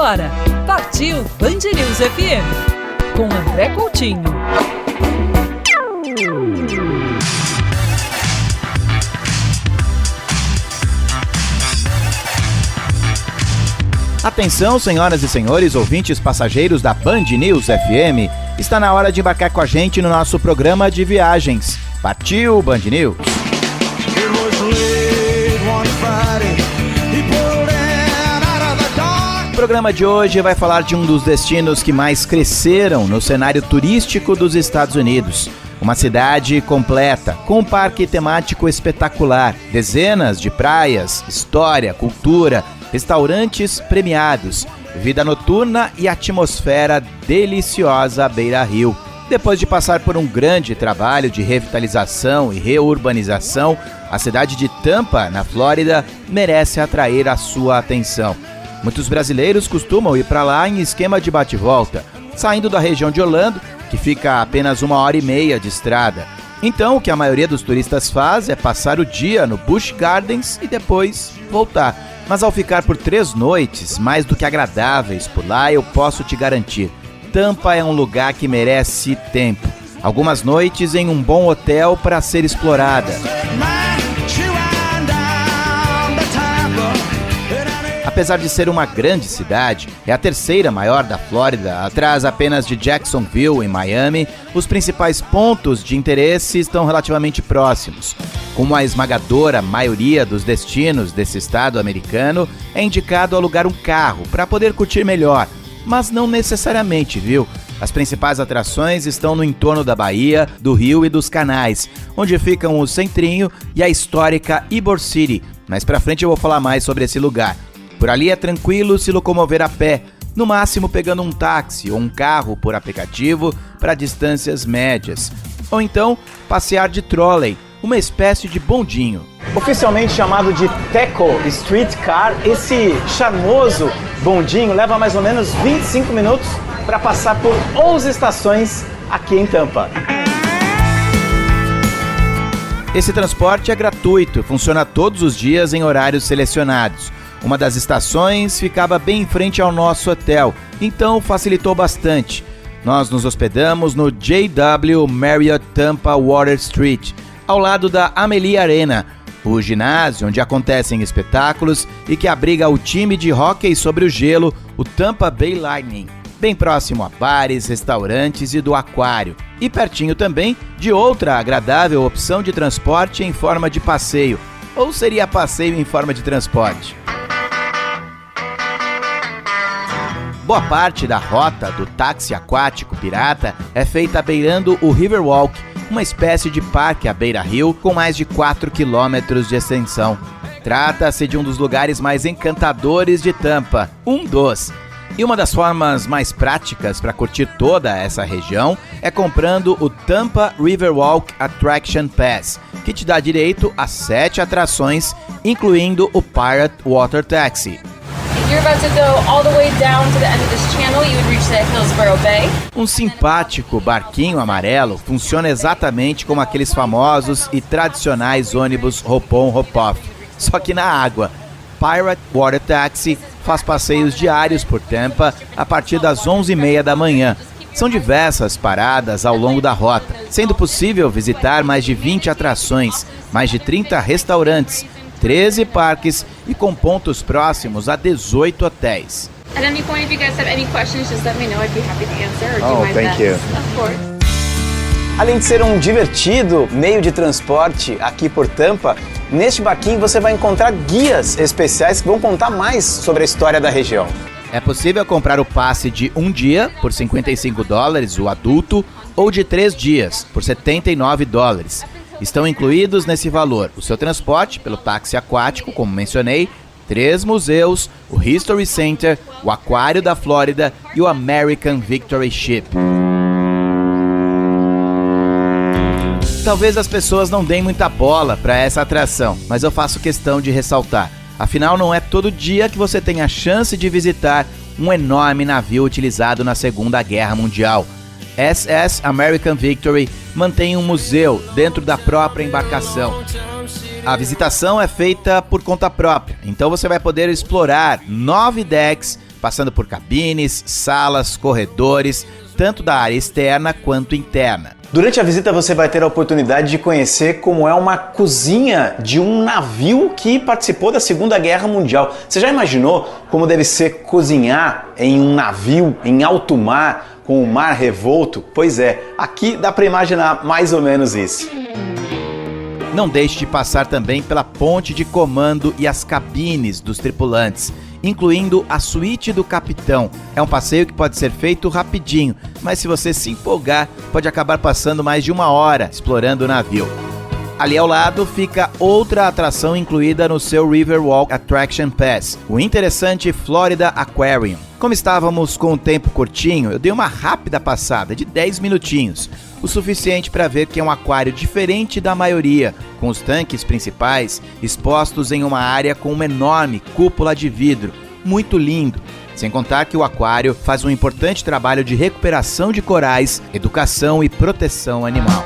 agora, partiu Band News FM, com André Coutinho. Atenção, senhoras e senhores, ouvintes passageiros da Band News FM. Está na hora de embarcar com a gente no nosso programa de viagens. Partiu Band News! O programa de hoje vai falar de um dos destinos que mais cresceram no cenário turístico dos Estados Unidos. Uma cidade completa, com um parque temático espetacular, dezenas de praias, história, cultura, restaurantes premiados, vida noturna e atmosfera deliciosa à beira-rio. Depois de passar por um grande trabalho de revitalização e reurbanização, a cidade de Tampa, na Flórida, merece atrair a sua atenção. Muitos brasileiros costumam ir para lá em esquema de bate-volta, saindo da região de Orlando, que fica a apenas 1h30 de estrada. Então, o que a maioria dos turistas faz é passar o dia no Busch Gardens e depois voltar. Mas ao ficar por 3 noites, mais do que agradáveis por lá, eu posso te garantir, Tampa é um lugar que merece tempo. Algumas noites em um bom hotel para ser explorada. Apesar de ser uma grande cidade, é a terceira maior da Flórida, atrás apenas de Jacksonville e Miami, os principais pontos de interesse estão relativamente próximos. Como a esmagadora maioria dos destinos desse estado americano, é indicado alugar um carro para poder curtir melhor, mas não necessariamente, viu? As principais atrações estão no entorno da Baía, do Rio e dos Canais, onde ficam o Centrinho e a histórica Ybor City. Mais pra frente eu vou falar mais sobre esse lugar. Por ali é tranquilo se locomover a pé, no máximo pegando um táxi ou um carro por aplicativo para distâncias médias. Ou então, passear de trolley, uma espécie de bondinho. Oficialmente chamado de Teco Streetcar, esse charmoso bondinho leva mais ou menos 25 minutos para passar por 11 estações aqui em Tampa. Esse transporte é gratuito, funciona todos os dias em horários selecionados. Uma das estações ficava bem em frente ao nosso hotel, então facilitou bastante. Nós nos hospedamos no JW Marriott Tampa Water Street, ao lado da Amalie Arena, o ginásio onde acontecem espetáculos e que abriga o time de hóquei sobre o gelo, o Tampa Bay Lightning, bem próximo a bares, restaurantes e do aquário, e pertinho também de outra agradável opção de transporte em forma de passeio, ou seria passeio em forma de transporte. Boa parte da rota do táxi aquático pirata é feita beirando o Riverwalk, uma espécie de parque à beira-rio com mais de 4 quilômetros de extensão. Trata-se de um dos lugares mais encantadores de Tampa, E uma das formas mais práticas para curtir toda essa região é comprando o Tampa Riverwalk Attraction Pass, que te dá direito a 7 atrações, incluindo o Pirate Water Taxi. You're about to go all the way down to the end of this channel, you would reach that Hillsborough Bay. Um simpático barquinho amarelo funciona exatamente como aqueles famosos e tradicionais ônibus Hop-on, Hop-off, só que na água. Pirate Water Taxi faz passeios diários por Tampa a partir das 11h30 da manhã. São diversas paradas ao longo da rota, sendo possível visitar mais de 20 atrações, mais de 30 restaurantes, 13 parques e com pontos próximos a 18 hotéis. At any point, if you guys have any questions, just let me know. I'd be happy to answer or do my best. Thank you. Of course. Além de ser um divertido meio de transporte aqui por Tampa, neste barquinho você vai encontrar guias especiais que vão contar mais sobre a história da região. É possível comprar o passe de 1 dia por $55, o adulto, ou de 3 dias por $79. Estão incluídos nesse valor o seu transporte pelo táxi aquático, como mencionei, 3 museus, o History Center, o Aquário da Flórida e o American Victory Ship. Talvez as pessoas não deem muita bola para essa atração, mas eu faço questão de ressaltar. Afinal, não é todo dia que você tem a chance de visitar um enorme navio utilizado na Segunda Guerra Mundial. SS American Victory mantém um museu dentro da própria embarcação. A visitação é feita por conta própria, então você vai poder explorar 9 decks passando por cabines, salas, corredores, tanto da área externa quanto interna. Durante a visita você vai ter a oportunidade de conhecer como é uma cozinha de um navio que participou da Segunda Guerra Mundial. Você já imaginou como deve ser cozinhar em um navio em alto mar, com o mar revolto? Pois é, aqui dá para imaginar mais ou menos isso. Não deixe de passar também pela ponte de comando e as cabines dos tripulantes, incluindo a suíte do capitão. É um passeio que pode ser feito rapidinho, mas se você se empolgar, pode acabar passando mais de 1 hora explorando o navio. Ali ao lado fica outra atração incluída no seu Riverwalk Attraction Pass, o interessante Florida Aquarium. Como estávamos com o tempo curtinho, eu dei uma rápida passada de 10 minutinhos, o suficiente para ver que é um aquário diferente da maioria, com os tanques principais expostos em uma área com uma enorme cúpula de vidro, muito lindo. Sem contar que o aquário faz um importante trabalho de recuperação de corais, educação e proteção animal.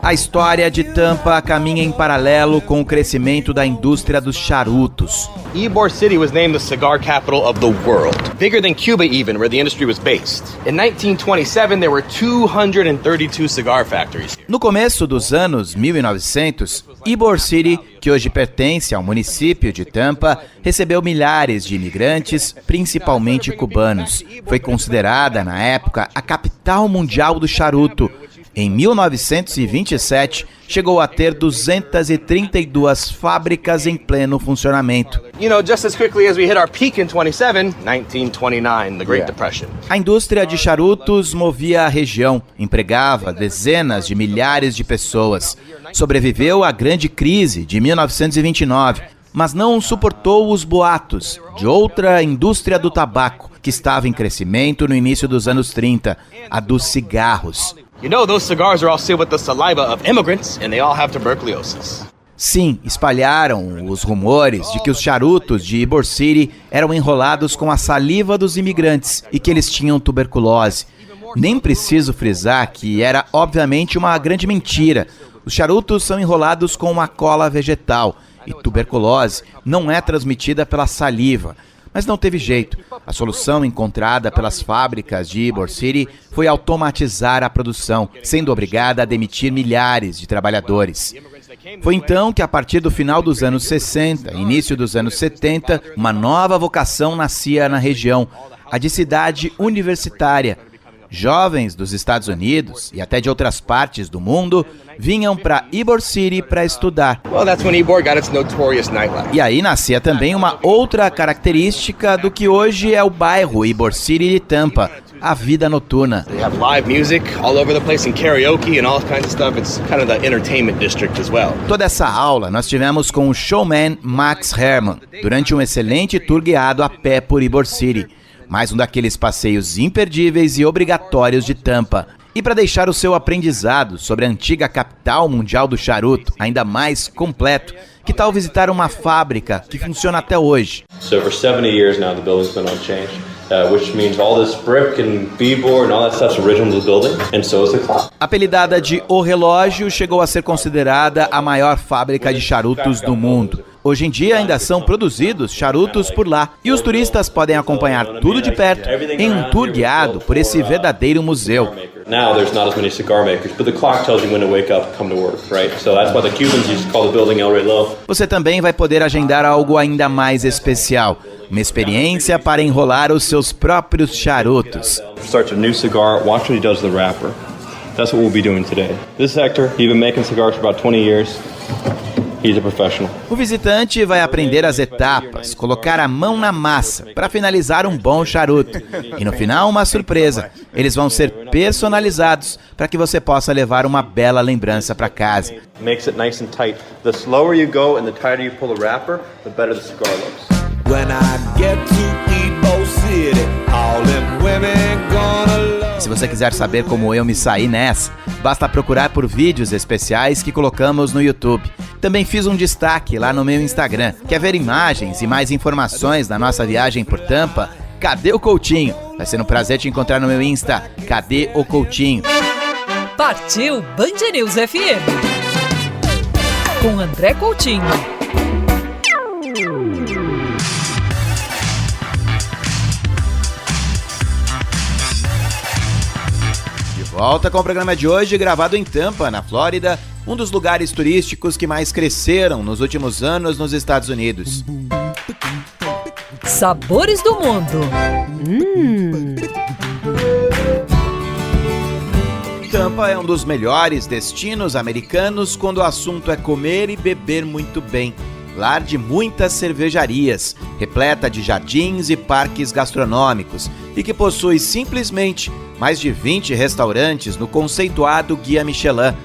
A história de Tampa caminha em paralelo com o crescimento da indústria dos charutos. Ybor City was named the cigar capital of the world, bigger than Cuba even, where the industry was based. In 1927, there were 232 cigar factories here. No começo dos anos 1900, Ybor City, que hoje pertence ao município de Tampa, recebeu milhares de imigrantes, principalmente cubanos. Foi considerada, na época, a capital mundial do charuto. Em 1927, chegou a ter 232 fábricas em pleno funcionamento. Just as quickly as we hit our peak in 1929, the Great Depression. A indústria de charutos movia a região, empregava dezenas de milhares de pessoas. Sobreviveu à grande crise de 1929, mas não suportou os boatos de outra indústria do tabaco, que estava em crescimento no início dos anos 30, a dos cigarros. Those cigars are all sealed with the saliva of immigrants, and they all have tuberculosis. Sim, espalharam os rumores de que os charutos de Ybor City eram enrolados com a saliva dos imigrantes e que eles tinham tuberculose. Nem preciso frisar que era obviamente uma grande mentira. Os charutos são enrolados com uma cola vegetal e tuberculose não é transmitida pela saliva. Mas não teve jeito. A solução encontrada pelas fábricas de Ybor City foi automatizar a produção, sendo obrigada a demitir milhares de trabalhadores. Foi então que, a partir do final dos anos 60 e início dos anos 70, uma nova vocação nascia na região, a de cidade universitária. Jovens dos Estados Unidos e até de outras partes do mundo vinham para Ybor City para estudar. E aí nascia também uma outra característica do que hoje é o bairro Ybor City de Tampa, a vida noturna. Toda essa aula nós tivemos com o showman Max Herman, durante um excelente tour guiado a pé por Ybor City. Mais um daqueles passeios imperdíveis e obrigatórios de Tampa. E para deixar o seu aprendizado sobre a antiga capital mundial do charuto ainda mais completo, que tal visitar uma fábrica que funciona até hoje? So for 70 years now the building's been unchanged, which means all this brick and beadboard and all that stuff's original to the building, and so is the clock. Apelidada de O Relógio, chegou a ser considerada a maior fábrica de charutos do mundo. Hoje em dia ainda são produzidos charutos por lá e os turistas podem acompanhar tudo de perto em um tour guiado por esse verdadeiro museu. Now there's not as many cigar makers, but the clock tells you when to wake up and come to work, right? So that's why the Cubans used to call the building El Reloj. Você também vai poder agendar algo ainda mais especial, uma experiência para enrolar os seus próprios charutos. Starts a new cigar, watch what he does to the wrapper. That's what we'll be doing today. This Hector, he's been making cigars for about 20 years. He's a professional. O visitante vai aprender as etapas, colocar a mão na massa para finalizar um bom charuto. E no final, uma surpresa. Eles vão ser personalizados para que você possa levar uma bela lembrança para casa. Makes it nice and tight. The slower you go and the tighter you pull the wrapper, the better the cigar looks. When I get to Ybor City, all them women gonna love. Se você quiser saber como eu me saí nessa, basta procurar por vídeos especiais que colocamos no YouTube. Também fiz um destaque lá no meu Instagram. Quer ver imagens e mais informações da nossa viagem por Tampa? Cadê o Coutinho? Vai ser um prazer te encontrar no meu Insta. Cadê o Coutinho? Partiu Band News FM. Com André Coutinho. De volta com o programa de hoje, gravado em Tampa, na Flórida, um dos lugares turísticos que mais cresceram nos últimos anos nos Estados Unidos. Sabores do mundo. Tampa é um dos melhores destinos americanos quando o assunto é comer e beber muito bem. Lar de muitas cervejarias, repleta de jardins e parques gastronômicos e que possui simplesmente mais de 20 restaurantes no conceituado Guia Michelin.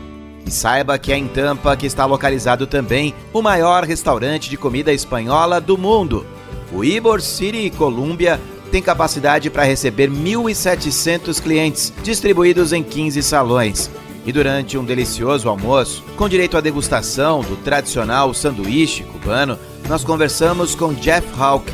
E saiba que é em Tampa que está localizado também o maior restaurante de comida espanhola do mundo. O Ybor City Columbia tem capacidade para receber 1.700 clientes, distribuídos em 15 salões. E durante um delicioso almoço, com direito à degustação do tradicional sanduíche cubano, nós conversamos com Jeff Hawk,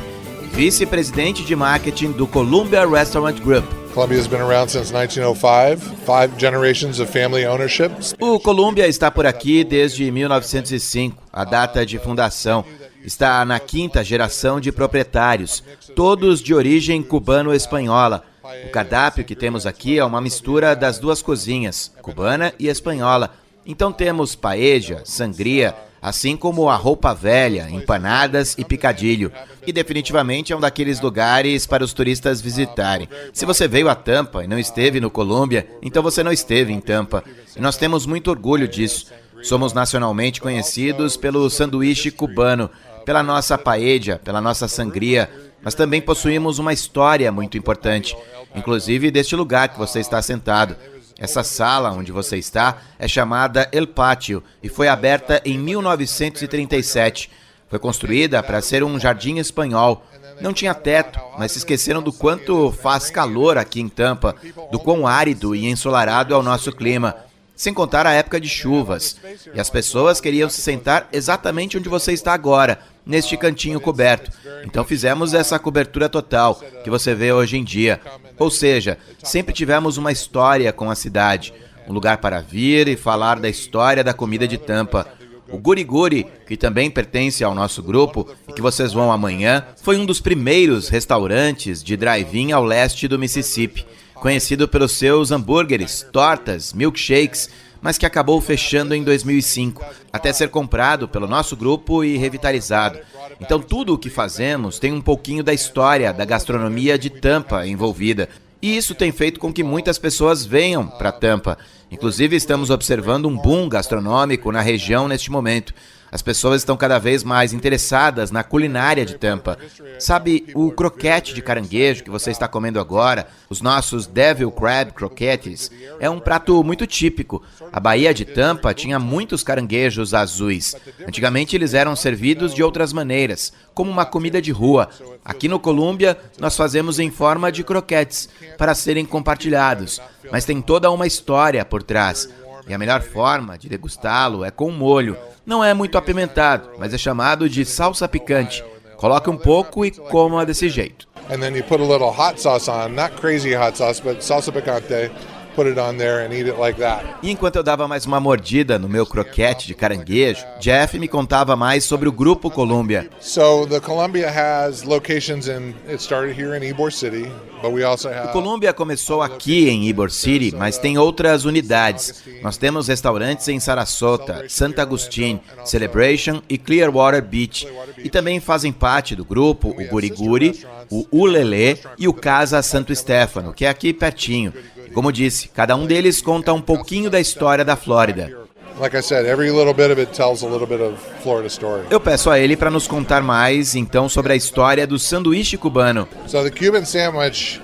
vice-presidente de marketing do Columbia Restaurant Group. Columbia has been around since 1905, 5 generations of family ownership. O Columbia está por aqui desde 1905, a data de fundação. Está na 5ª geração de proprietários, todos de origem cubano-espanhola. O cardápio que temos aqui é uma mistura das duas cozinhas, cubana e espanhola. Então temos paella, sangria, assim como a roupa velha, empanadas e picadilho. E definitivamente é um daqueles lugares para os turistas visitarem. Se você veio a Tampa e não esteve no Columbia, então você não esteve em Tampa. E nós temos muito orgulho disso. Somos nacionalmente conhecidos pelo sanduíche cubano, pela nossa paella, pela nossa sangria, mas também possuímos uma história muito importante, inclusive deste lugar que você está sentado. Essa sala onde você está é chamada El Pátio e foi aberta em 1937. Foi construída para ser um jardim espanhol. Não tinha teto, mas se esqueceram do quanto faz calor aqui em Tampa, do quão árido e ensolarado é o nosso clima. Sem contar a época de chuvas. E as pessoas queriam se sentar exatamente onde você está agora, neste cantinho coberto. Então fizemos essa cobertura total, que você vê hoje em dia. Ou seja, sempre tivemos uma história com a cidade. Um lugar para vir e falar da história da comida de Tampa. O Guri Guri, que também pertence ao nosso grupo e que vocês vão amanhã, foi um dos primeiros restaurantes de drive-in ao leste do Mississippi. Conhecido pelos seus hambúrgueres, tortas, milkshakes, mas que acabou fechando em 2005, até ser comprado pelo nosso grupo e revitalizado. Então tudo o que fazemos tem um pouquinho da história da gastronomia de Tampa envolvida. E isso tem feito com que muitas pessoas venham para Tampa. Inclusive estamos observando um boom gastronômico na região neste momento. As pessoas estão cada vez mais interessadas na culinária de Tampa. Sabe, o croquete de caranguejo que você está comendo agora, os nossos Devil Crab Croquettes, é um prato muito típico. A Baía de Tampa tinha muitos caranguejos azuis. Antigamente eles eram servidos de outras maneiras, como uma comida de rua. Aqui no Columbia, nós fazemos em forma de croquetes, para serem compartilhados. Mas tem toda uma história por trás. E a melhor forma de degustá-lo é com molho. Não é muito apimentado, mas é chamado de salsa picante. Coloque um pouco e coma desse jeito. And then you put a little hot sauce on, not crazy hot sauce, but salsa picante. Put it on there and eat it like that. E enquanto eu dava mais uma mordida no meu croquete de caranguejo, Jeff me contava mais sobre o Grupo Columbia. So the Columbia has locations it started here in Ybor City, but we also have... O Columbia começou aqui em Ybor City, mas tem outras unidades. Nós temos restaurantes em Sarasota, Santa Agustín, Celebration e Clearwater Beach. E também fazem parte do grupo o Guri Guri, o Ulele e o Casa Santo Stefano, que é aqui pertinho. Como disse, cada um deles conta um pouquinho da história da Flórida. Like I said, every little bit of it tells a little bit of Florida story. Eu peço a ele para nos contar mais, então, sobre a história do sanduíche cubano. So the Cuban sandwich,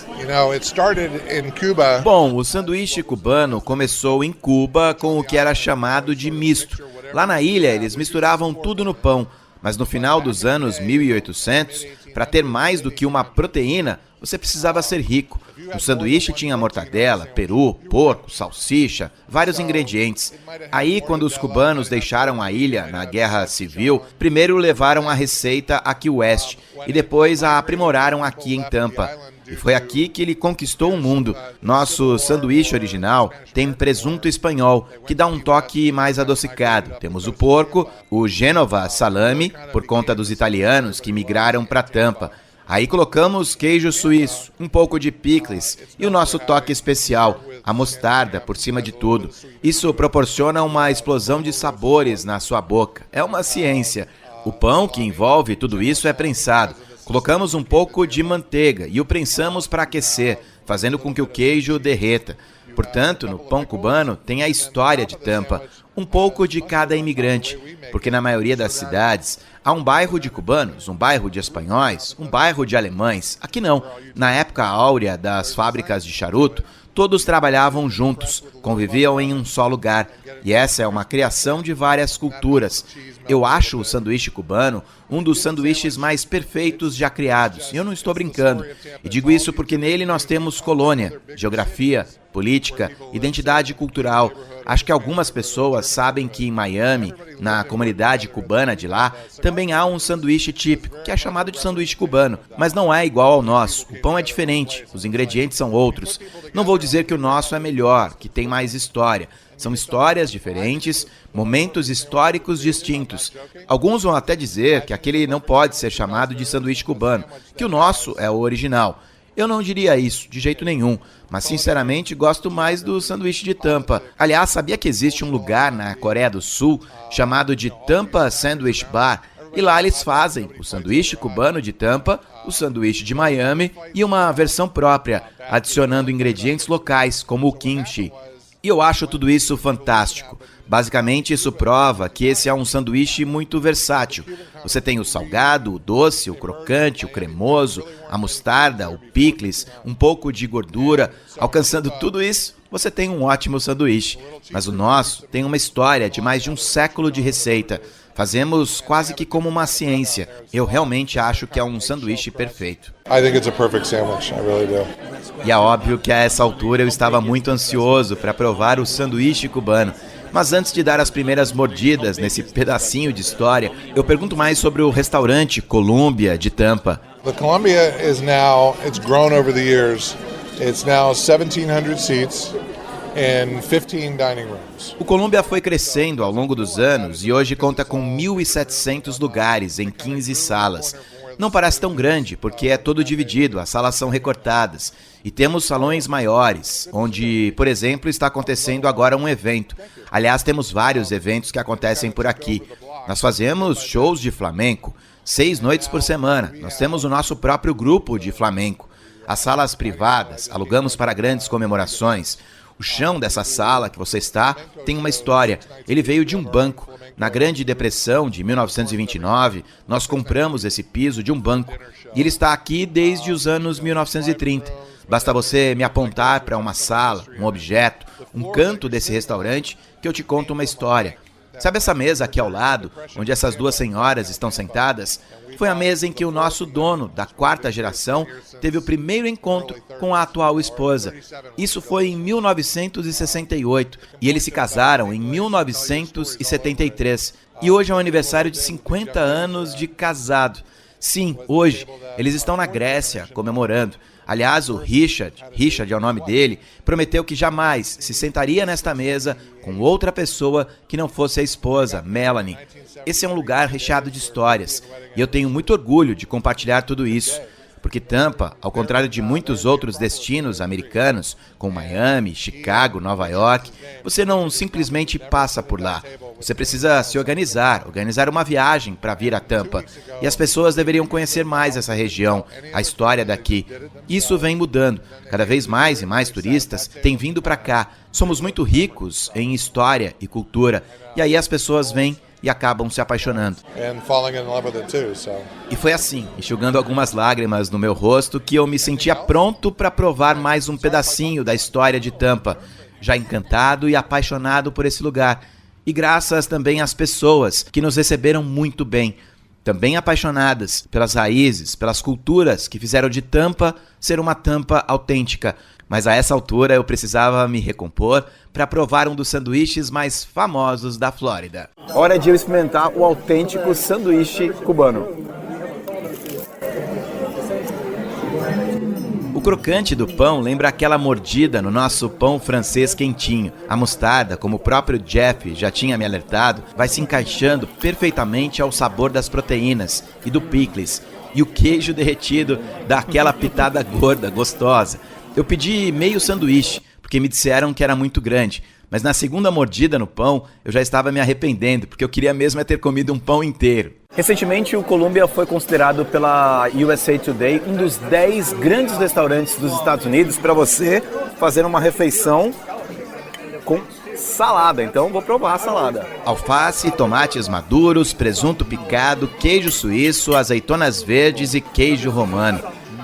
it started in Cuba. Bom, o sanduíche cubano começou em Cuba com o que era chamado de misto. Lá na ilha, eles misturavam tudo no pão, mas no final dos anos 1800, para ter mais do que uma proteína, você precisava ser rico. O sanduíche tinha mortadela, peru, porco, salsicha, vários ingredientes. Aí, quando os cubanos deixaram a ilha na Guerra Civil, primeiro levaram a receita a Key West e depois a aprimoraram aqui em Tampa. E foi aqui que ele conquistou o mundo. Nosso sanduíche original tem presunto espanhol, que dá um toque mais adocicado. Temos o porco, o Genova salame, por conta dos italianos que migraram para Tampa. Aí colocamos queijo suíço, um pouco de picles e o nosso toque especial, a mostarda por cima de tudo. Isso proporciona uma explosão de sabores na sua boca. É uma ciência. O pão que envolve tudo isso é prensado. Colocamos um pouco de manteiga e o prensamos para aquecer, fazendo com que o queijo derreta. Portanto, no pão cubano tem a história de Tampa, um pouco de cada imigrante, porque na maioria das cidades há um bairro de cubanos, um bairro de espanhóis, um bairro de alemães. Aqui não. Na época áurea das fábricas de charuto, todos trabalhavam juntos, conviviam em um só lugar. E essa é uma criação de várias culturas. Eu acho o sanduíche cubano um dos sanduíches mais perfeitos já criados. E eu não estou brincando. E digo isso porque nele nós temos colônia, geografia, política, identidade cultural. Acho que algumas pessoas sabem que em Miami, na comunidade cubana de lá, também há um sanduíche típico, que é chamado de sanduíche cubano, mas não é igual ao nosso. O pão é diferente, os ingredientes são outros. Não vou dizer que o nosso é melhor, que tem mais história. São histórias diferentes, momentos históricos distintos. Alguns vão até dizer que aquele não pode ser chamado de sanduíche cubano, que o nosso é o original. Eu não diria isso, de jeito nenhum, mas sinceramente gosto mais do sanduíche de Tampa. Aliás, sabia que existe um lugar na Coreia do Sul chamado de Tampa Sandwich Bar? E lá eles fazem o sanduíche cubano de Tampa, o sanduíche de Miami e uma versão própria, adicionando ingredientes locais, como o kimchi. E eu acho tudo isso fantástico. Basicamente, isso prova que esse é um sanduíche muito versátil. Você tem o salgado, o doce, o crocante, o cremoso, a mostarda, o picles, um pouco de gordura. Alcançando tudo isso, você tem um ótimo sanduíche. Mas o nosso tem uma história de mais de um século de receita. Fazemos quase que como uma ciência. Eu realmente acho que é um sanduíche perfeito. I think it's a perfect sandwich. I really do. E é óbvio que a essa altura eu estava muito ansioso para provar o sanduíche cubano. Mas antes de dar as primeiras mordidas nesse pedacinho de história, eu pergunto mais sobre o restaurante Columbia de Tampa. The Columbia is now, it's grown over the years. It's now 1,700 seats and 15 dining rooms. O Columbia foi crescendo ao longo dos anos e hoje conta com 1.700 lugares em 15 salas. Não parece tão grande, porque é todo dividido, as salas são recortadas. E temos salões maiores, onde, por exemplo, está acontecendo agora um evento. Aliás, temos vários eventos que acontecem por aqui. Nós fazemos shows de flamenco, 6 noites por semana. Nós temos o nosso próprio grupo de flamenco. As salas privadas, alugamos para grandes comemorações. O chão dessa sala que você está tem uma história. Ele veio de um banco. Na Grande Depressão de 1929, nós compramos esse piso de um banco. E ele está aqui desde os anos 1930. Basta você me apontar para uma sala, um objeto, um canto desse restaurante que eu te conto uma história. Sabe essa mesa aqui ao lado, onde essas duas senhoras estão sentadas? Foi a mesa em que o nosso dono, da 4ª geração, teve o primeiro encontro com a atual esposa. Isso foi em 1968 e eles se casaram em 1973. E hoje é o aniversário de 50 anos de casado. Sim, hoje, eles estão na Grécia comemorando. Aliás, o Richard é o nome dele, prometeu que jamais se sentaria nesta mesa com outra pessoa que não fosse a esposa, Melanie. Esse é um lugar recheado de histórias e eu tenho muito orgulho de compartilhar tudo isso. Porque Tampa, ao contrário de muitos outros destinos americanos, como Miami, Chicago, Nova York, você não simplesmente passa por lá. Você precisa se organizar uma viagem para vir a Tampa. E as pessoas deveriam conhecer mais essa região, a história daqui. Isso vem mudando. Cada vez mais e mais turistas têm vindo para cá. Somos muito ricos em história e cultura. E aí as pessoas vêm e acabam se apaixonando. E foi assim, enxugando algumas lágrimas no meu rosto, que eu me sentia pronto para provar mais um pedacinho da história de Tampa, já encantado e apaixonado por esse lugar. E graças também às pessoas que nos receberam muito bem, também apaixonadas pelas raízes, pelas culturas que fizeram de Tampa ser uma Tampa autêntica. Mas a essa altura eu precisava me recompor para provar um dos sanduíches mais famosos da Flórida. Hora de eu experimentar o autêntico sanduíche cubano. O crocante do pão lembra aquela mordida no nosso pão francês quentinho. A mostarda, como o próprio Jeff já tinha me alertado, vai se encaixando perfeitamente ao sabor das proteínas e do picles. E o queijo derretido dá aquela pitada gorda, gostosa. Eu pedi meio sanduíche, porque me disseram que era muito grande. Mas na segunda mordida no pão, eu já estava me arrependendo, porque eu queria mesmo ter comido um pão inteiro. Recentemente, o Columbia foi considerado pela USA Today um dos 10 grandes restaurantes dos Estados Unidos para você fazer uma refeição com salada. Então, vou provar a salada. Alface, tomates maduros, presunto picado, queijo suíço, azeitonas verdes e queijo romano.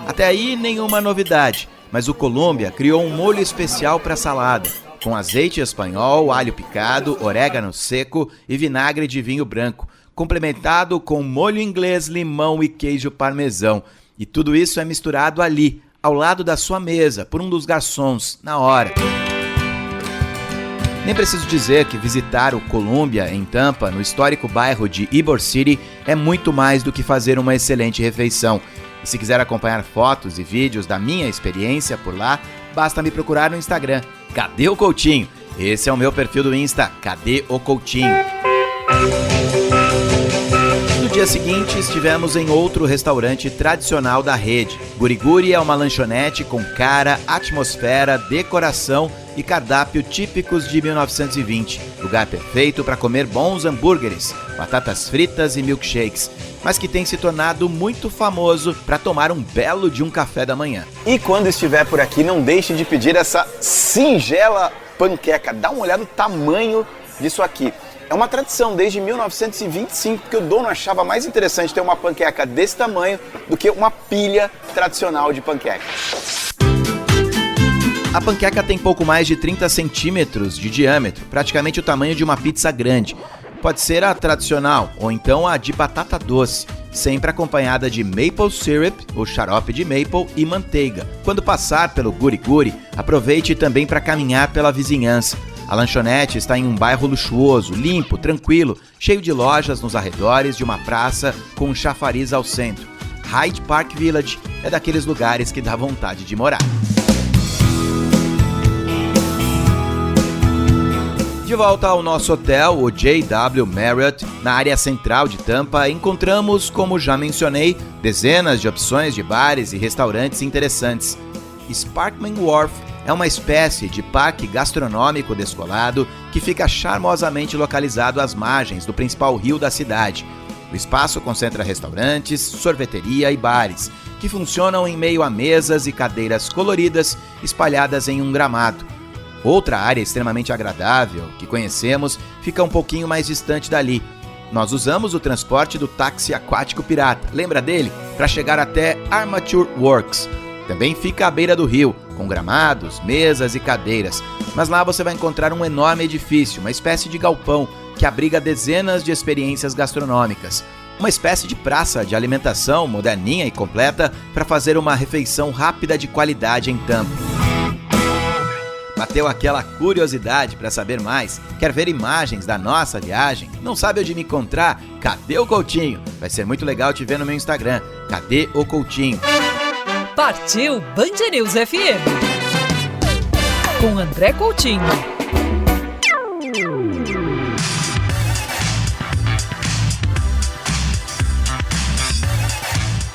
Até aí, nenhuma novidade, mas o Columbia criou um molho especial para a salada, com azeite espanhol, alho picado, orégano seco e vinagre de vinho branco, complementado com molho inglês, limão e queijo parmesão. E tudo isso é misturado ali, ao lado da sua mesa, por um dos garçons, na hora. Nem preciso dizer que visitar o Columbia em Tampa, no histórico bairro de Ybor City, é muito mais do que fazer uma excelente refeição. E se quiser acompanhar fotos e vídeos da minha experiência por lá, basta me procurar no Instagram. Cadê o Coutinho? Esse é o meu perfil do Insta, Cadê o Coutinho? No dia seguinte, estivemos em outro restaurante tradicional da rede. Guri Guri é uma lanchonete com cara, atmosfera, decoração e cardápio típicos de 1920. Lugar perfeito para comer bons hambúrgueres, batatas fritas e milkshakes, mas que tem se tornado muito famoso para tomar um belo de um café da manhã. E quando estiver por aqui, não deixe de pedir essa singela panqueca. Dá uma olhada no tamanho disso aqui. É uma tradição desde 1925, que o dono achava mais interessante ter uma panqueca desse tamanho do que uma pilha tradicional de panqueca. A panqueca tem pouco mais de 30 centímetros de diâmetro, praticamente o tamanho de uma pizza grande. Pode ser a tradicional ou então a de batata doce, sempre acompanhada de maple syrup, ou xarope de maple, e manteiga. Quando passar pelo Guri Guri, aproveite também para caminhar pela vizinhança. A lanchonete está em um bairro luxuoso, limpo, tranquilo, cheio de lojas nos arredores de uma praça com um chafariz ao centro. Hyde Park Village é daqueles lugares que dá vontade de morar. De volta ao nosso hotel, o JW Marriott, na área central de Tampa, encontramos, como já mencionei, dezenas de opções de bares e restaurantes interessantes. Sparkman Wharf é uma espécie de parque gastronômico descolado que fica charmosamente localizado às margens do principal rio da cidade. O espaço concentra restaurantes, sorveteria e bares, que funcionam em meio a mesas e cadeiras coloridas espalhadas em um gramado. Outra área extremamente agradável que conhecemos fica um pouquinho mais distante dali. Nós usamos o transporte do táxi aquático pirata, lembra dele? Para chegar até Armature Works. Também fica à beira do rio, com gramados, mesas e cadeiras. Mas lá você vai encontrar um enorme edifício, uma espécie de galpão, que abriga dezenas de experiências gastronômicas. Uma espécie de praça de alimentação moderninha e completa para fazer uma refeição rápida de qualidade em Tampa. Bateu aquela curiosidade para saber mais? Quer ver imagens da nossa viagem? Não sabe onde me encontrar? Cadê o Coutinho? Vai ser muito legal te ver no meu Instagram. Cadê o Coutinho? Partiu Band News FM com André Coutinho.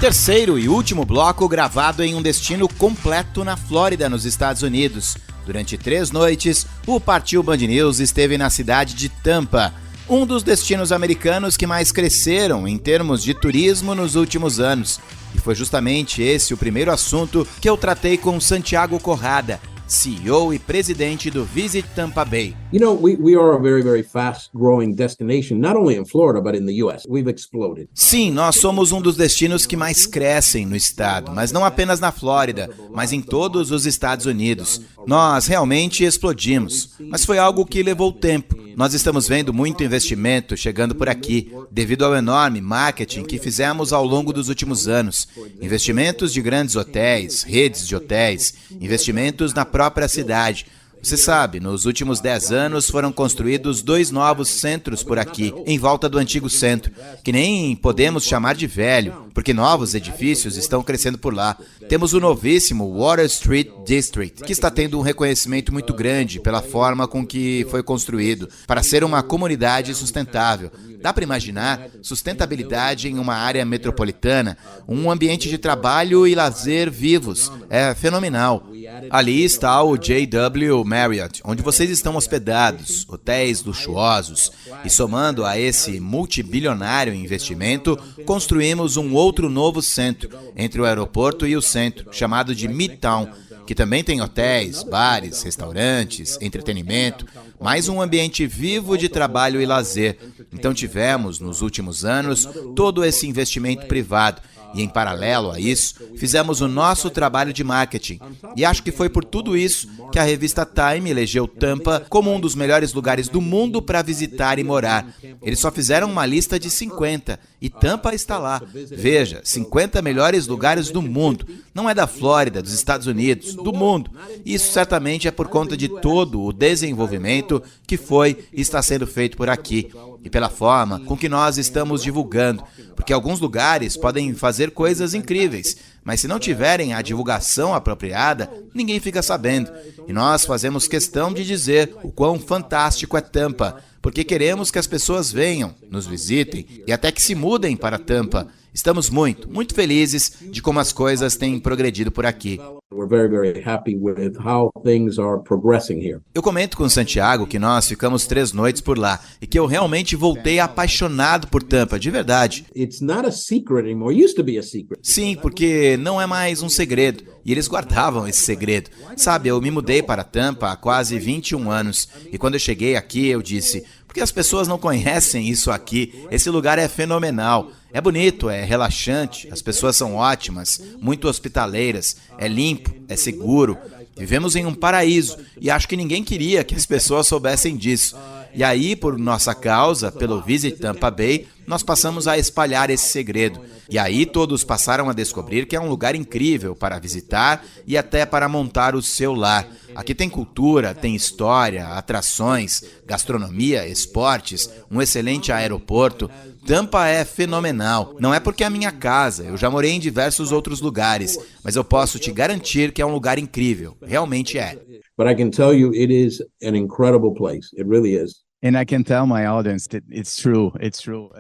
Terceiro e último bloco gravado em um destino completo na Flórida, nos Estados Unidos. Durante 3 noites, o Partiu Band News esteve na cidade de Tampa, um dos destinos americanos que mais cresceram em termos de turismo nos últimos anos. E foi justamente esse o primeiro assunto que eu tratei com Santiago Corrada, CEO e presidente do Visit Tampa Bay. You know, we are a very, very fast-growing destination, not only in Florida, but in the U.S. We've exploded. Sim, nós somos um dos destinos que mais crescem no estado, mas não apenas na Flórida, mas em todos os Estados Unidos. Nós realmente explodimos, mas foi algo que levou tempo. Nós estamos vendo muito investimento chegando por aqui, devido ao enorme marketing que fizemos ao longo dos últimos anos. Investimentos de grandes hotéis, redes de hotéis, investimentos na própria cidade. Você sabe, nos últimos 10 anos foram construídos 2 novos centros por aqui, em volta do antigo centro, que nem podemos chamar de velho, porque novos edifícios estão crescendo por lá. Temos o novíssimo Water Street District, que está tendo um reconhecimento muito grande pela forma com que foi construído, para ser uma comunidade sustentável. Dá para imaginar sustentabilidade em uma área metropolitana, um ambiente de trabalho e lazer vivos. É fenomenal. Ali está o JW Marriott, onde vocês estão hospedados, hotéis luxuosos. E somando a esse multibilionário investimento, construímos um outro novo centro, entre o aeroporto e o centro, chamado de Midtown, que também tem hotéis, bares, restaurantes, entretenimento, mais um ambiente vivo de trabalho e lazer. Então tivemos, nos últimos anos, todo esse investimento privado. E em paralelo a isso, fizemos o nosso trabalho de marketing. E acho que foi por tudo isso que a revista Time elegeu Tampa como um dos melhores lugares do mundo para visitar e morar. Eles só fizeram uma lista de 50 e Tampa está lá. Veja, 50 melhores lugares do mundo. Não é da Flórida, dos Estados Unidos, do mundo. Isso certamente é por conta de todo o desenvolvimento que foi e está sendo feito por aqui. E pela forma com que nós estamos divulgando. Porque alguns lugares podem fazer coisas incríveis, mas se não tiverem a divulgação apropriada, ninguém fica sabendo. E nós fazemos questão de dizer o quão fantástico é Tampa, porque queremos que as pessoas venham, nos visitem e até que se mudem para Tampa. Estamos muito felizes de como as coisas têm progredido por aqui. We're very, very happy with how things are progressing here. Eu comento com o Santiago que nós ficamos 3 noites por lá e que eu realmente voltei apaixonado por Tampa, de verdade. It's not a secret anymore. It used to be a secret. Sim, porque não é mais um segredo. E eles guardavam esse segredo. Sabe, eu me mudei para Tampa há quase 21 anos. E quando eu cheguei aqui, eu disse, por que as pessoas não conhecem isso aqui? Esse lugar é fenomenal. É bonito, é relaxante, as pessoas são ótimas, muito hospitaleiras, é limpo, é seguro. Vivemos em um paraíso e acho que ninguém queria que as pessoas soubessem disso. E aí, por nossa causa, pelo Visit Tampa Bay, nós passamos a espalhar esse segredo. E aí todos passaram a descobrir que é um lugar incrível para visitar e até para montar o seu lar. Aqui tem cultura, tem história, atrações, gastronomia, esportes, um excelente aeroporto. Tampa é fenomenal. Não é porque é a minha casa, eu já morei em diversos outros lugares, mas eu posso te garantir que é um lugar incrível. Realmente é. But I can tell you it is an incredible place. It really is. And I can tell my audience that it's true.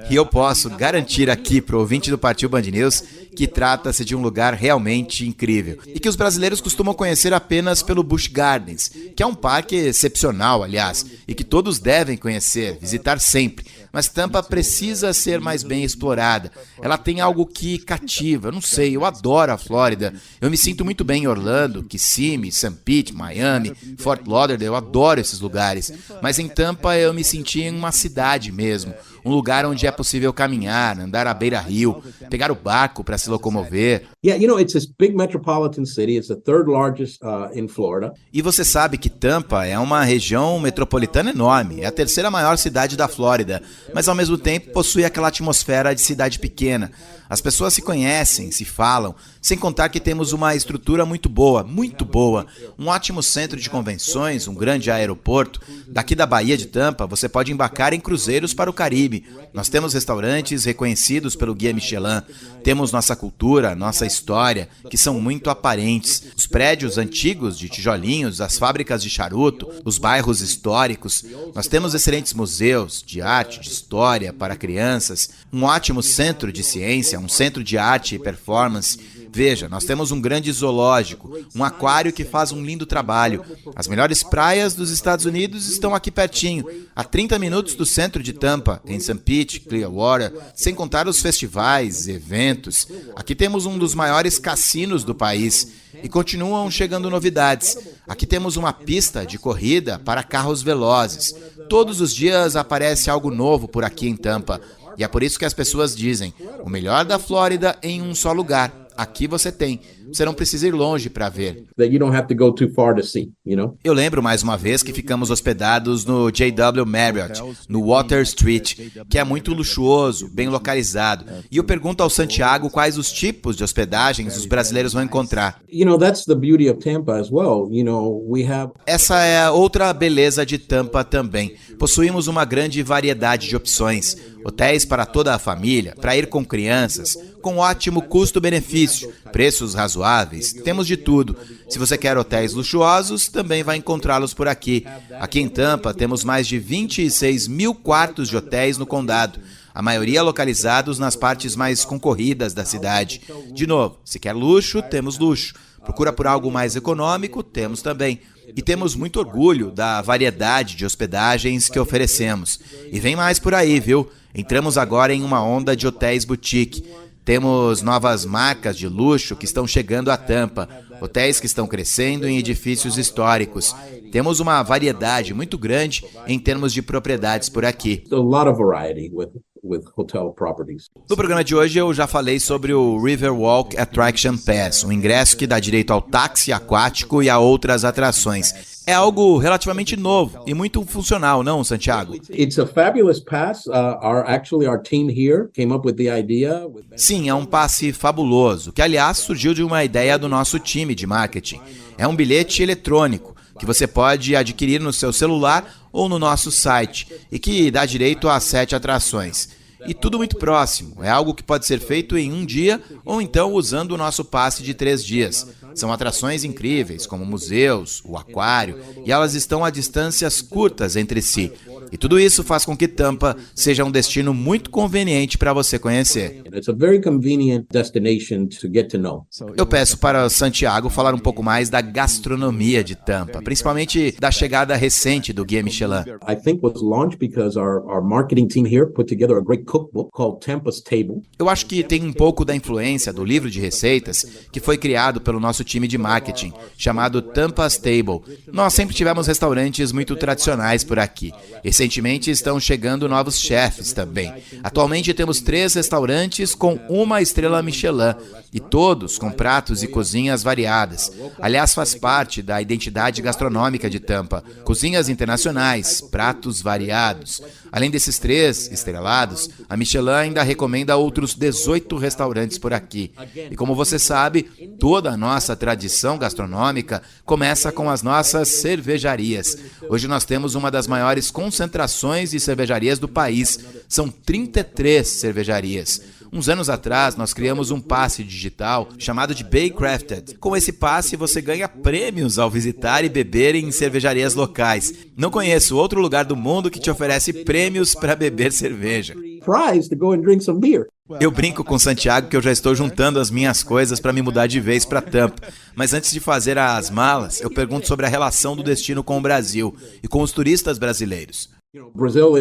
E eu posso garantir aqui pro ouvinte do Partiu Band News que trata-se de um lugar realmente incrível e que os brasileiros costumam conhecer apenas pelo Busch Gardens, que é um parque excepcional, aliás, e que todos devem conhecer, visitar sempre. Mas Tampa precisa ser mais bem explorada. Ela tem algo que cativa, eu não sei, eu adoro a Flórida. Eu me sinto muito bem em Orlando, Kissimmee, St. Pete, Miami, Fort Lauderdale, eu adoro esses lugares. Mas em Tampa eu me senti em uma cidade mesmo, um lugar onde é possível caminhar, andar à beira-rio, pegar o barco para se locomover. Yeah, you know, it's this big metropolitan city. It's the third largest in Florida. E você sabe que Tampa é uma região metropolitana enorme, é a 3ª maior cidade da Flórida, mas ao mesmo tempo possui aquela atmosfera de cidade pequena. As pessoas se conhecem, se falam, sem contar que temos uma estrutura muito boa, um ótimo centro de convenções, um grande aeroporto. Daqui da Baía de Tampa, você pode embarcar em cruzeiros para o Caribe. Nós temos restaurantes reconhecidos pelo Guia Michelin, temos nossa cultura, nossa história, que são muito aparentes. Os prédios antigos de tijolinhos, as fábricas de charuto, os bairros históricos. Nós temos excelentes museus de arte, de história para crianças, um ótimo centro de ciência, um centro de arte e performance. Veja, nós temos um grande zoológico, um aquário que faz um lindo trabalho. As melhores praias dos Estados Unidos estão aqui pertinho, a 30 minutos do centro de Tampa, em St. Pete, Clearwater, sem contar os festivais, eventos. Aqui temos um dos maiores cassinos do país e continuam chegando novidades. Aqui temos uma pista de corrida para carros velozes. Todos os dias aparece algo novo por aqui em Tampa. E é por isso que as pessoas dizem, o melhor da Flórida em um só lugar. Aqui você tem. Você não precisa ir longe para ver. That you don't have to go too far to see, Eu lembro mais uma vez que ficamos hospedados no JW Marriott, no Water Street, que é muito luxuoso, bem localizado. E eu pergunto ao Santiago quais os tipos de hospedagens os brasileiros vão encontrar. That's the beauty of Tampa as well. Essa é a outra beleza de Tampa também. Possuímos uma grande variedade de opções. Hotéis para toda a família, para ir com crianças, com ótimo custo-benefício, preços razoáveis, temos de tudo. Se você quer hotéis luxuosos, também vai encontrá-los por aqui. Aqui em Tampa temos mais de 26 mil quartos de hotéis no condado, a maioria localizados nas partes mais concorridas da cidade. De novo, se quer luxo, temos luxo. Procura por algo mais econômico, temos também. E temos muito orgulho da variedade de hospedagens que oferecemos. E vem mais por aí, viu? Entramos agora em uma onda de hotéis boutique. Temos novas marcas de luxo que estão chegando a Tampa, hotéis que estão crescendo em edifícios históricos. Temos uma variedade muito grande em termos de propriedades por aqui. A lot of variety with hotel properties. No programa de hoje eu já falei sobre o Riverwalk Attraction Pass, um ingresso que dá direito ao táxi aquático e a outras atrações. É algo relativamente novo e muito funcional, não, Santiago? It's a fabulous pass. Our team here came up with the idea. Sim, é um passe fabuloso, que aliás surgiu de uma ideia do nosso time de marketing. É um bilhete eletrônico que você pode adquirir no seu celular ou no nosso site e que dá direito a 7 atrações. E tudo muito próximo, é algo que pode ser feito em um dia ou então usando o nosso passe de 3 dias. São atrações incríveis, como museus, o aquário, e elas estão a distâncias curtas entre si. E tudo isso faz com que Tampa seja um destino muito conveniente para você conhecer. It's a very convenient destination to get to know. Eu peço para Santiago falar um pouco mais da gastronomia de Tampa, principalmente da chegada recente do Guia Michelin. I think was launched because our marketing team here put together a great cookbook called Tampa's Table. Eu acho que tem um pouco da influência do livro de receitas que foi criado pelo nosso time de marketing, chamado Tampa's Table. Nós sempre tivemos restaurantes muito tradicionais por aqui. Recentemente estão chegando novos chefes também. Atualmente temos 3 restaurantes com 1 estrela Michelin e todos com pratos e cozinhas variadas. Aliás, faz parte da identidade gastronômica de Tampa. Cozinhas internacionais, pratos variados. Além desses 3 estrelados, a Michelin ainda recomenda outros 18 restaurantes por aqui. E como você sabe, toda a nossa tradição gastronômica começa com as nossas cervejarias. Hoje nós temos uma das maiores concentrações de cervejarias do país. São 33 cervejarias. Uns anos atrás, nós criamos um passe digital chamado de Bay Crafted. Com esse passe, você ganha prêmios ao visitar e beber em cervejarias locais. Não conheço outro lugar do mundo que te oferece prêmios para beber cerveja. Prize to go and drink some beer. Eu brinco com Santiago que eu já estou juntando as minhas coisas para me mudar de vez para Tampa. Mas antes de fazer as malas, eu pergunto sobre a relação do destino com o Brasil e com os turistas brasileiros. Brazil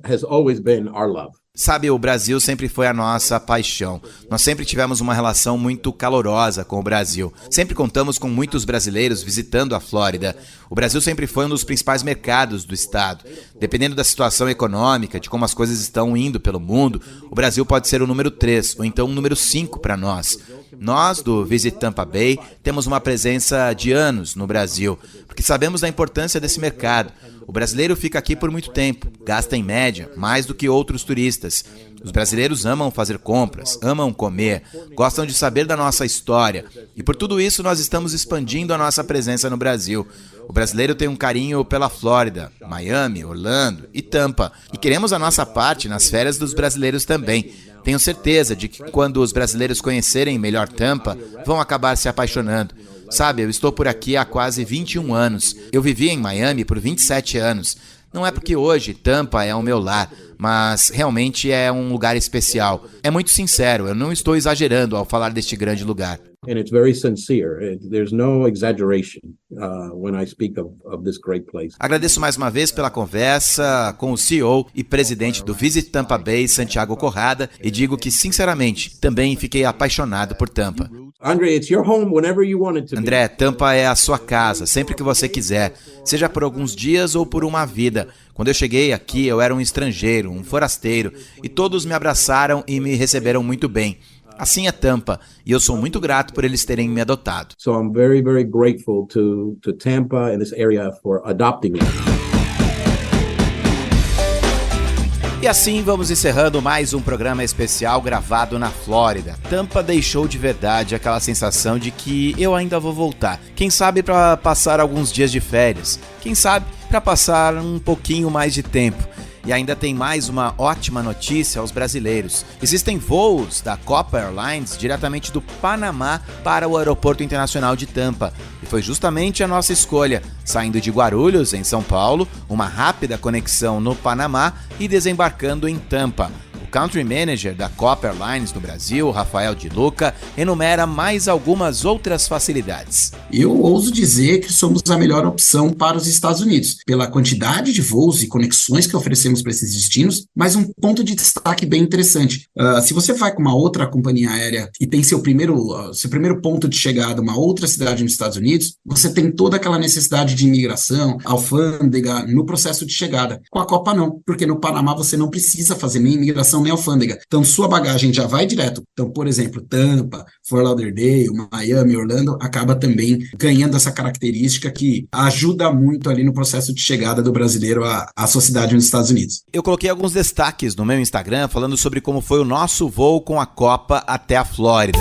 has always been our love. Sabe, o Brasil sempre foi a nossa paixão. Nós sempre tivemos uma relação muito calorosa com o Brasil. Sempre contamos com muitos brasileiros visitando a Flórida. O Brasil sempre foi um dos principais mercados do estado. Dependendo da situação econômica, de como as coisas estão indo pelo mundo, o Brasil pode ser o número 3 ou então o número 5 para nós. Nós, do Visit Tampa Bay, temos uma presença de anos no Brasil, porque sabemos da importância desse mercado. O brasileiro fica aqui por muito tempo, gasta em média mais do que outros turistas. Os brasileiros amam fazer compras, amam comer, gostam de saber da nossa história. E por tudo isso nós estamos expandindo a nossa presença no Brasil. O brasileiro tem um carinho pela Flórida, Miami, Orlando e Tampa. E queremos a nossa parte nas férias dos brasileiros também. Tenho certeza de que quando os brasileiros conhecerem melhor Tampa, vão acabar se apaixonando. Sabe, eu estou por aqui há quase 21 anos. Eu vivi em Miami por 27 anos. Não é porque hoje Tampa é o meu lar, mas realmente é um lugar especial. É muito sincero, eu não estou exagerando ao falar deste grande lugar. And it's very sincere. There's no exaggeration when I speak of this great place. Agradeço mais uma vez pela conversa com o CEO e presidente do Visit Tampa Bay, Santiago Corrada, e digo que, sinceramente, também fiquei apaixonado por Tampa. André, it's your home whenever you want it to be. André, Tampa é a sua casa, sempre que você quiser, seja por alguns dias ou por uma vida. Quando eu cheguei aqui, eu era um estrangeiro, um forasteiro, e todos me abraçaram e me receberam muito bem. Assim é Tampa, e eu sou muito grato por eles terem me adotado. So I'm very, very grateful to Tampa and this area for adopting me. E assim vamos encerrando mais um programa especial gravado na Flórida. Tampa deixou de verdade aquela sensação de que eu ainda vou voltar. Quem sabe para passar alguns dias de férias, quem sabe para passar um pouquinho mais de tempo. E ainda tem mais uma ótima notícia aos brasileiros. Existem voos da Copa Airlines diretamente do Panamá para o Aeroporto Internacional de Tampa. E foi justamente a nossa escolha, saindo de Guarulhos, em São Paulo, uma rápida conexão no Panamá e desembarcando em Tampa. O Country Manager da Copa Airlines no Brasil, Rafael de Luca, enumera mais algumas outras facilidades. Eu ouso dizer que somos a melhor opção para os Estados Unidos, pela quantidade de voos e conexões que oferecemos para esses destinos, mas um ponto de destaque bem interessante. Se você vai com uma outra companhia aérea e tem seu primeiro ponto de chegada, uma outra cidade nos Estados Unidos, você tem toda aquela necessidade de imigração, alfândega, no processo de chegada. Com a Copa não, porque no Panamá você não precisa fazer nem imigração nem alfândega. Então sua bagagem já vai direto. Então, por exemplo, Tampa, Fort Lauderdale, Miami, Orlando, acaba também ganhando essa característica que ajuda muito ali no processo de chegada do brasileiro à sua cidade nos Estados Unidos. Eu coloquei alguns destaques no meu Instagram falando sobre como foi o nosso voo com a Copa até a Flórida.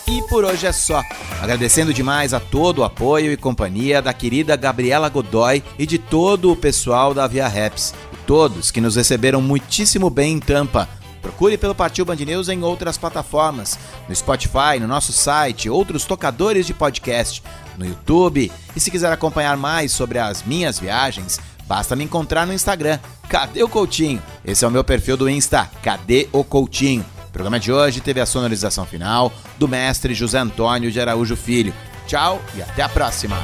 E por hoje é só. Agradecendo demais a todo o apoio e companhia da querida Gabriela Godoy e de todo o pessoal da Via Raps. E todos que nos receberam muitíssimo bem em Tampa. Procure pelo Partiu Band News em outras plataformas, no Spotify, no nosso site, outros tocadores de podcast, no YouTube. E se quiser acompanhar mais sobre as minhas viagens, basta me encontrar no Instagram. Cadê o Coutinho? Esse é o meu perfil do Insta, Cadê o Coutinho? O programa de hoje teve a sonorização final do mestre José Antônio de Araújo Filho. Tchau e até a próxima!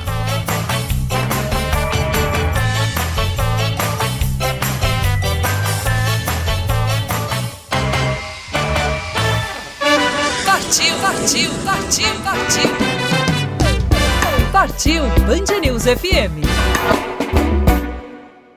Partiu Band News FM.